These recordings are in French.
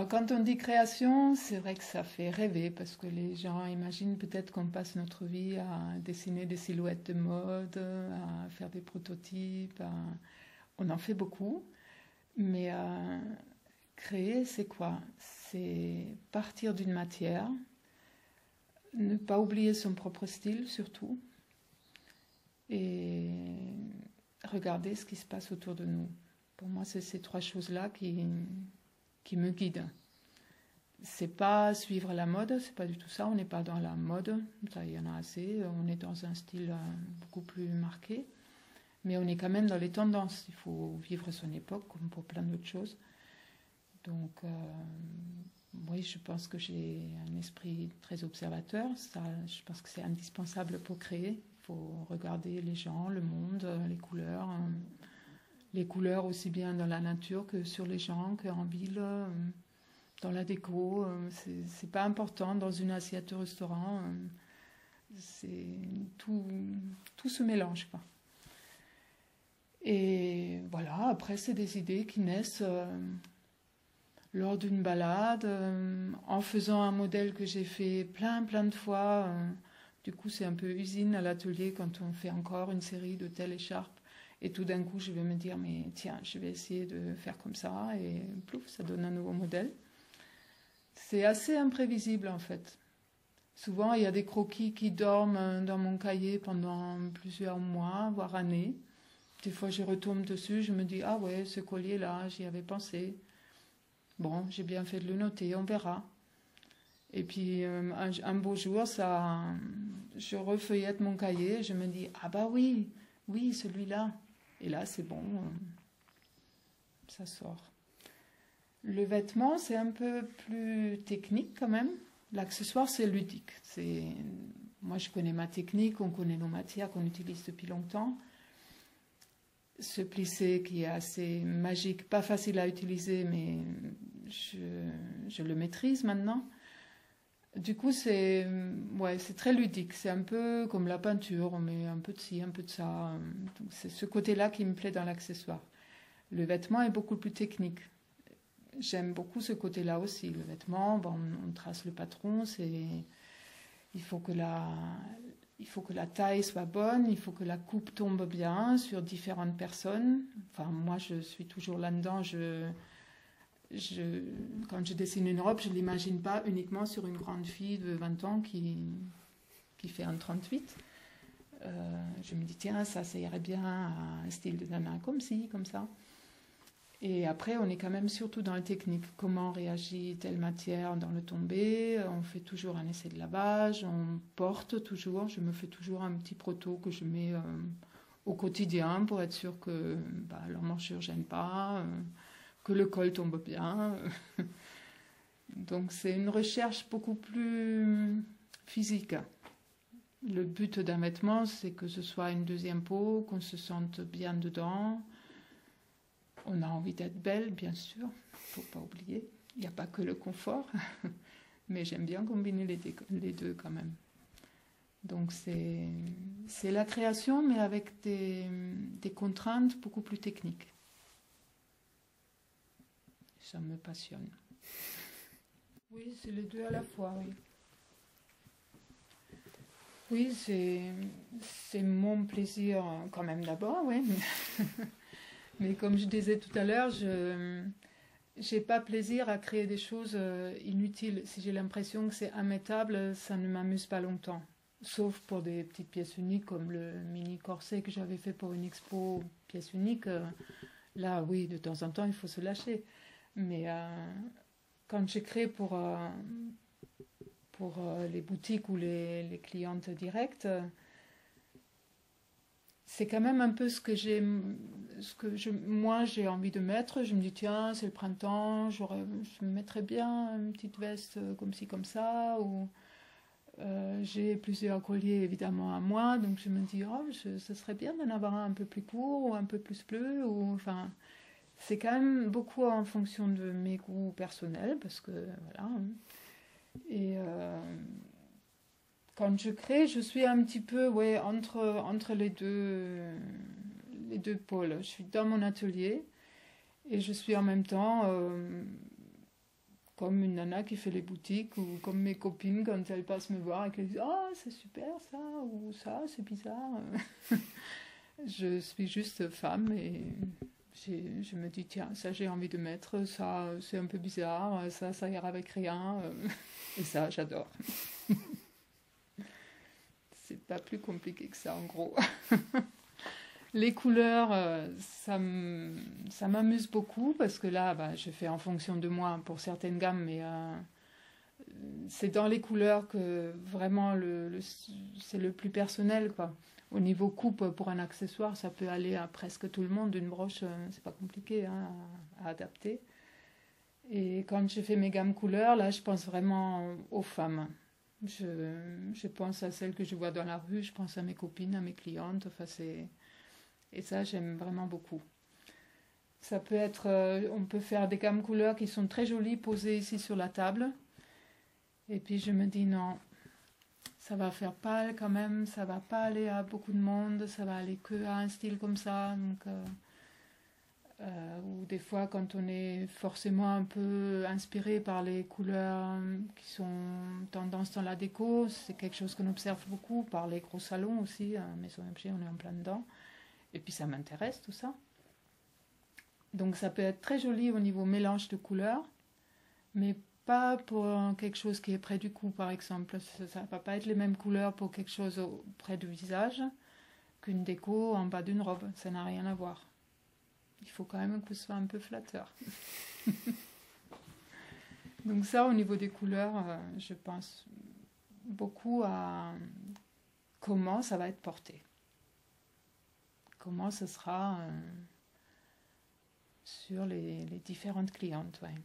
Quand on dit création, c'est vrai que ça fait rêver parce que les gens imaginent peut-être qu'on passe notre vie à dessiner des silhouettes de mode, à faire des prototypes. On en fait beaucoup, mais créer, c'est quoi? C'est partir d'une matière, ne pas oublier son propre style surtout, et regarder ce qui se passe autour de nous. Pour moi, c'est ces trois choses-là qui me guident. C'est pas suivre la mode, c'est pas du tout ça, on n'est pas dans la mode, ça il y en a assez, on est dans un style beaucoup plus marqué, mais on est quand même dans les tendances, il faut vivre son époque comme pour plein d'autres choses. Donc oui, je pense que j'ai un esprit très observateur, ça, je pense que c'est indispensable pour créer, il faut regarder les gens, le monde, les couleurs aussi bien dans la nature que sur les gens, qu'en ville. Dans la déco, c'est pas important dans une assiette au restaurant, c'est tout se mélange quoi. Et voilà, après c'est des idées qui naissent lors d'une balade, en faisant un modèle que j'ai fait plein de fois. Du coup c'est un peu usine à l'atelier quand on fait encore une série de telle écharpe. Et tout d'un coup je vais me dire mais tiens je vais essayer de faire comme ça et plouf ça donne un nouveau modèle. C'est assez imprévisible en fait. Souvent, il y a des croquis qui dorment dans mon cahier pendant plusieurs mois, voire années. Des fois, je retombe dessus, je me dis, ah ouais, ce collier-là, j'y avais pensé. Bon, j'ai bien fait de le noter, on verra. Et puis, un beau jour, je refeuillette mon cahier, je me dis, ah bah oui, oui, celui-là. Et là, c'est bon, ça sort. Le vêtement, c'est un peu plus technique quand même. L'accessoire, c'est ludique. Moi, je connais ma technique, on connaît nos matières qu'on utilise depuis longtemps. Ce plissé qui est assez magique, pas facile à utiliser, mais je le maîtrise maintenant. Du coup, c'est très ludique. C'est un peu comme la peinture, on met un peu de ci, un peu de ça. Donc, c'est ce côté-là qui me plaît dans l'accessoire. Le vêtement est beaucoup plus technique. J'aime beaucoup ce côté-là aussi. Le vêtement, bon, on trace le patron, il faut que la taille soit bonne, il faut que la coupe tombe bien sur différentes personnes. Enfin, moi, je suis toujours là-dedans. Quand je dessine une robe, je ne l'imagine pas uniquement sur une grande fille de 20 ans qui fait un 38. Je me dis, tiens, ça irait bien à un style de nana comme ci, comme ça. Et après, on est quand même surtout dans la technique. Comment réagit telle matière dans le tombé? On fait toujours un essai de lavage, on porte toujours. Je me fais toujours un petit proto que je mets au quotidien pour être sûr que l'emmanchure ne gêne pas, que le col tombe bien. Donc c'est une recherche beaucoup plus physique. Le but d'un vêtement, c'est que ce soit une deuxième peau, qu'on se sente bien dedans. On a envie d'être belle, bien sûr, il ne faut pas oublier. Il n'y a pas que le confort, mais j'aime bien combiner les deux quand même. Donc c'est la création, mais avec des contraintes beaucoup plus techniques. Ça me passionne. Oui, c'est les deux à la fois, oui. Oui, c'est mon plaisir quand même d'abord, oui. Mais comme je disais tout à l'heure, je n'ai pas plaisir à créer des choses inutiles. Si j'ai l'impression que c'est immétable, ça ne m'amuse pas longtemps. Sauf pour des petites pièces uniques comme le mini corset que j'avais fait pour une expo pièce unique. Là, oui, de temps en temps, il faut se lâcher. Mais quand je crée pour les boutiques ou les clientes directes, c'est quand même un peu moi j'ai envie de mettre. Je me dis tiens c'est le printemps, je me mettrais bien une petite veste comme ci comme ça, ou j'ai plusieurs colliers évidemment à moi, donc je me dis oh ce serait bien d'en avoir un peu plus court ou un peu plus bleu, ou enfin c'est quand même beaucoup en fonction de mes goûts personnels parce que voilà. Et quand je crée, je suis un petit peu entre les deux pôles. Je suis dans mon atelier et je suis en même temps comme une nana qui fait les boutiques ou comme mes copines quand elles passent me voir et qu'elles disent «Ah, c'est super ça» ou «Ça, c'est bizarre». Je suis juste femme et je me dis tiens, ça j'ai envie de mettre, ça c'est un peu bizarre, ça ira avec rien. Et ça, j'adore. C'est pas plus compliqué que ça en gros. Les couleurs, ça m'amuse beaucoup parce que là, bah, je fais en fonction de moi pour certaines gammes, mais c'est dans les couleurs que vraiment c'est le plus personnel, quoi. Au niveau coupe, pour un accessoire, ça peut aller à presque tout le monde. Une broche, c'est pas compliqué hein, à adapter. Et quand je fais mes gammes couleurs, là, je pense vraiment aux femmes. Je pense à celles que je vois dans la rue, je pense à mes copines, à mes clientes. Enfin, et ça, j'aime vraiment beaucoup. Ça peut être, on peut faire des gammes couleurs qui sont très jolies posées ici sur la table. Et puis je me dis non, ça va faire pâle quand même, ça va pas aller à beaucoup de monde, ça va aller que à un style comme ça. Donc, ou des fois quand on est forcément un peu inspiré par les couleurs qui sont tendance dans la déco, c'est quelque chose qu'on observe beaucoup par les gros salons aussi, Maison Objet, on est en plein dedans. Et puis ça m'intéresse tout ça. Donc ça peut être très joli au niveau mélange de couleurs, mais pas pour quelque chose qui est près du cou par exemple. Ça ne va pas être les mêmes couleurs pour quelque chose près du visage qu'une déco en bas d'une robe, ça n'a rien à voir. Il faut quand même que ce soit un peu flatteur. Donc ça, au niveau des couleurs, je pense beaucoup à comment ça va être porté. Comment ce sera sur les différentes clientes. Ouais.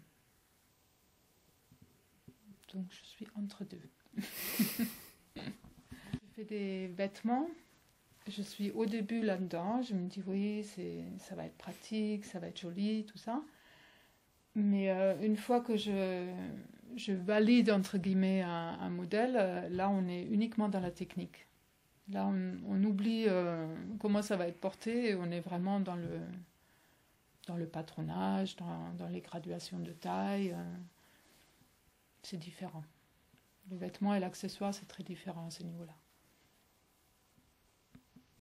Donc je suis entre deux. Je fais des vêtements. Je suis au début là-dedans. Je me dis oui, ça va être pratique, ça va être joli, tout ça. Mais une fois que je valide entre guillemets un modèle, là on est uniquement dans la technique. Là on oublie comment ça va être porté et on est vraiment dans le patronage, dans les graduations de taille. C'est différent. Le vêtement et l'accessoire, c'est très différent à ce niveau-là.